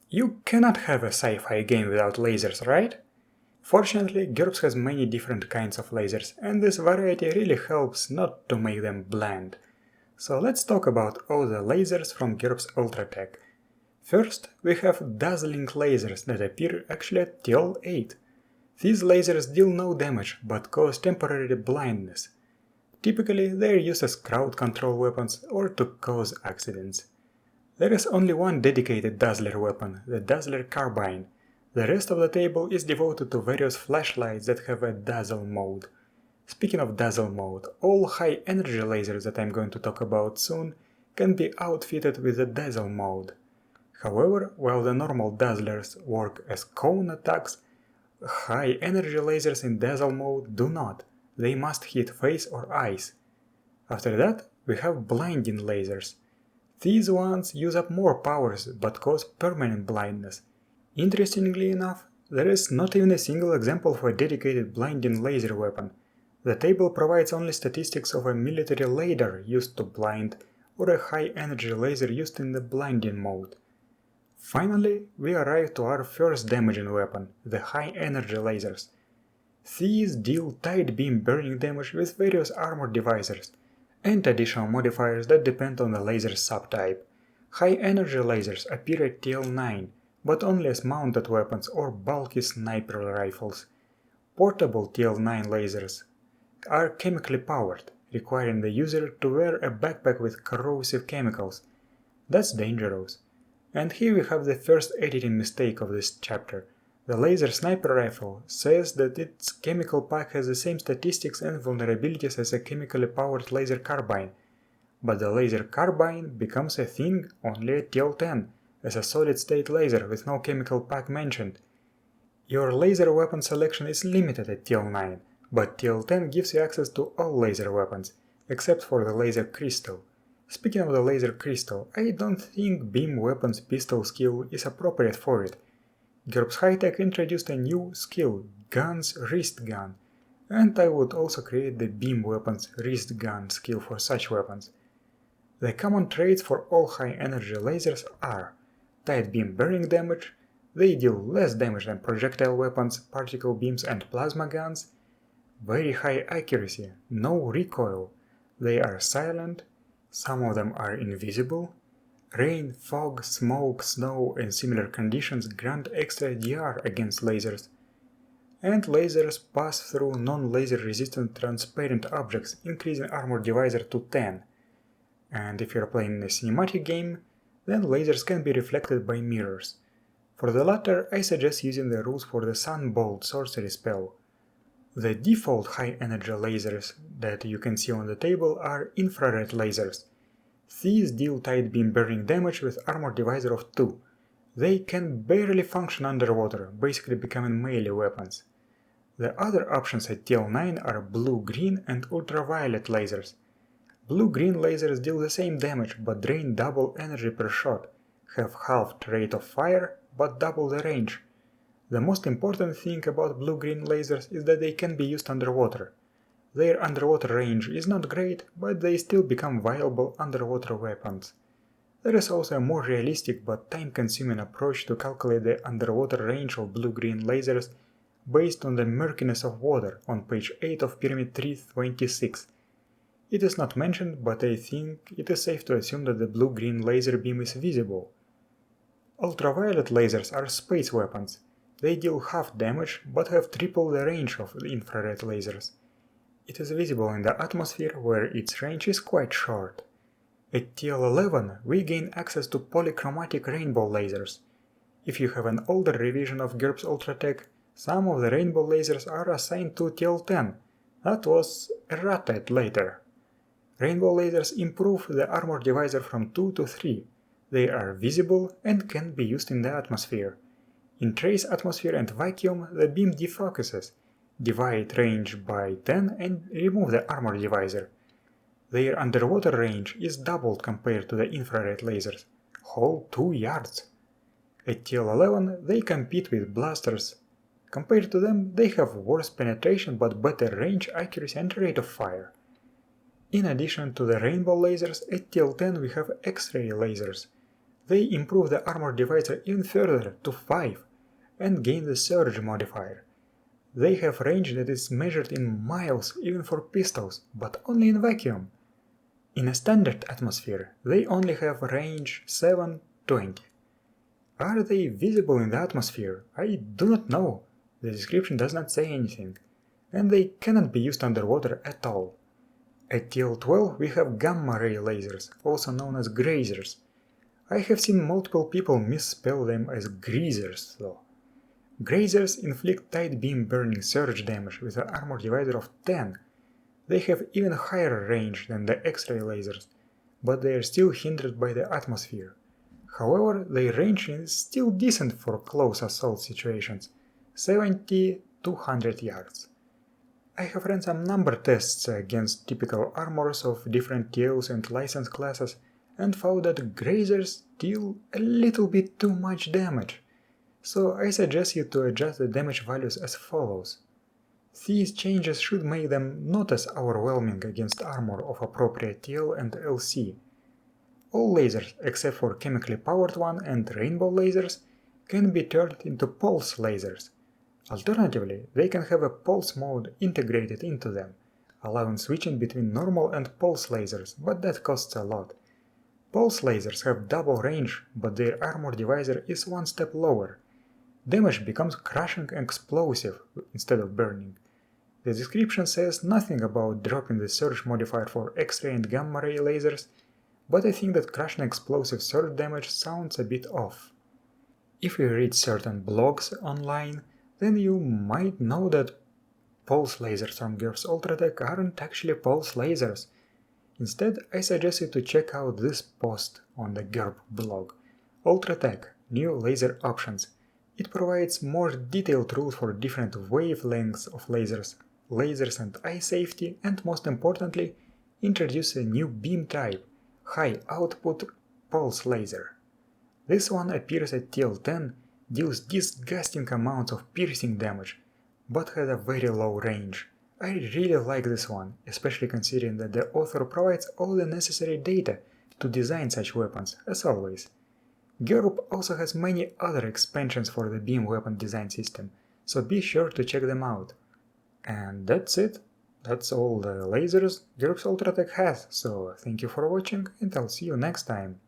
You cannot have a sci-fi game without lasers, right? Fortunately, GURPS has many different kinds of lasers, and this variety really helps not to make them bland. So let's talk about all the lasers from GURPS Ultratech. First, we have dazzling lasers that appear actually at TL 8. These lasers deal no damage, but cause temporary blindness. Typically, they are used as crowd control weapons or to cause accidents. There is only one dedicated Dazzler weapon, the Dazzler Carbine. The rest of the table is devoted to various flashlights that have a dazzle mode. Speaking of dazzle mode, all high energy lasers that I'm going to talk about soon can be outfitted with the dazzle mode. However, while the normal dazzlers work as cone attacks, high energy lasers in dazzle mode do not. They must hit face or eyes. After that, we have blinding lasers. These ones use up more powers but cause permanent blindness. Interestingly enough, there is not even a single example of a dedicated blinding laser weapon. The table provides only statistics of a military radar used to blind or a high energy laser used in the blinding mode. Finally, we arrive to our first damaging weapon, the high energy lasers. These deal tight beam burning damage with various armor divisors and additional modifiers that depend on the laser subtype. High energy lasers appear at TL9, but only as mounted weapons or bulky sniper rifles. Portable TL9 lasers are chemically powered, requiring the user to wear a backpack with corrosive chemicals. That's dangerous. And here we have the first editing mistake of this chapter. The laser sniper rifle says that its chemical pack has the same statistics and vulnerabilities as a chemically powered laser carbine, but the laser carbine becomes a thing only at TL10 as a solid-state laser with no chemical pack mentioned. Your laser weapon selection is limited at TL9, but TL10 gives you access to all laser weapons, except for the laser crystal. Speaking of the laser crystal, I don't think beam weapons pistol skill is appropriate for it. GURPS High-Tech introduced a new skill, Gun's Wrist Gun, and I would also create the beam weapons wrist gun skill for such weapons. The common traits for all high-energy lasers are tight beam burning damage, they deal less damage than projectile weapons, particle beams and plasma guns, very high accuracy, no recoil, they are silent, some of them are invisible, rain, fog, smoke, snow and similar conditions grant extra DR against lasers, and lasers pass through non-laser resistant transparent objects, increasing armor divisor to 10. And if you're playing a cinematic game, then lasers can be reflected by mirrors. For the latter, I suggest using the rules for the Sunbolt sorcery spell. The default high-energy lasers that you can see on the table are infrared lasers. These deal tight beam burning damage with armor divisor of 2. They can barely function underwater, basically becoming melee weapons. The other options at TL9 are blue-green and ultraviolet lasers. Blue-green lasers deal the same damage but drain double energy per shot, have halved rate of fire but double the range. The most important thing about blue-green lasers is that they can be used underwater. Their underwater range is not great, but they still become viable underwater weapons. There is also a more realistic but time-consuming approach to calculate the underwater range of blue-green lasers based on the murkiness of water on page 8 of Pyramid 326. It is not mentioned, but I think it is safe to assume that the blue-green laser beam is visible. Ultraviolet lasers are space weapons. They deal half damage, but have triple the range of the infrared lasers. It is visible in the atmosphere, where its range is quite short. At TL11, we gain access to polychromatic rainbow lasers. If you have an older revision of GURPS Ultratech, some of the rainbow lasers are assigned to TL10. That was errated later. Rainbow lasers improve the armor divisor from 2 to 3. They are visible and can be used in the atmosphere. In trace atmosphere and vacuum, the beam defocuses, divide range by 10 and remove the armor divisor. Their underwater range is doubled compared to the infrared lasers, whole 2 yards. At TL11 they compete with blasters. Compared to them, they have worse penetration but better range, accuracy and rate of fire. In addition to the rainbow lasers, at TL10 we have X-ray lasers. They improve the armor divisor even further to 5 and gain the surge modifier. They have range that is measured in miles even for pistols, but only in vacuum. In a standard atmosphere, they only have range 720. Are they visible in the atmosphere? I do not know. The description does not say anything. And they cannot be used underwater at all. At TL12 we have gamma ray lasers, also known as grazers. I have seen multiple people misspell them as greasers though. Grazers inflict tight beam burning surge damage with an armor divisor of 10. They have even higher range than the X-ray lasers, but they are still hindered by the atmosphere. However, their range is still decent for close assault situations, 70–200 yards. I have ran some number tests against typical armors of different TLs and license classes and found that grazers deal a little bit too much damage, so I suggest you to adjust the damage values as follows. These changes should make them not as overwhelming against armor of appropriate TL and LC. All lasers, except for chemically powered one and rainbow lasers, can be turned into pulse lasers. Alternatively, they can have a pulse mode integrated into them, allowing switching between normal and pulse lasers, but that costs a lot. Pulse lasers have double range, but their armor divisor is one step lower. Damage becomes crushing and explosive instead of burning. The description says nothing about dropping the surge modifier for X-ray and gamma ray lasers, but I think that crushing explosive surge damage sounds a bit off. If you read certain blogs online, then you might know that pulse lasers from GURPS Ultratech aren't actually pulse lasers. Instead, I suggest you to check out this post on the GURP blog, Ultratech, New Laser Options. It provides more detailed rules for different wavelengths of lasers and eye safety, and most importantly, introduce a new beam type, high output pulse laser. This one appears at TL10, deals disgusting amounts of piercing damage, but has a very low range. I really like this one, especially considering that the author provides all the necessary data to design such weapons, as always. GURP also has many other expansions for the beam weapon design system, so be sure to check them out. And that's it. That's all the lasers GURPS Ultratech has, so thank you for watching and I'll see you next time.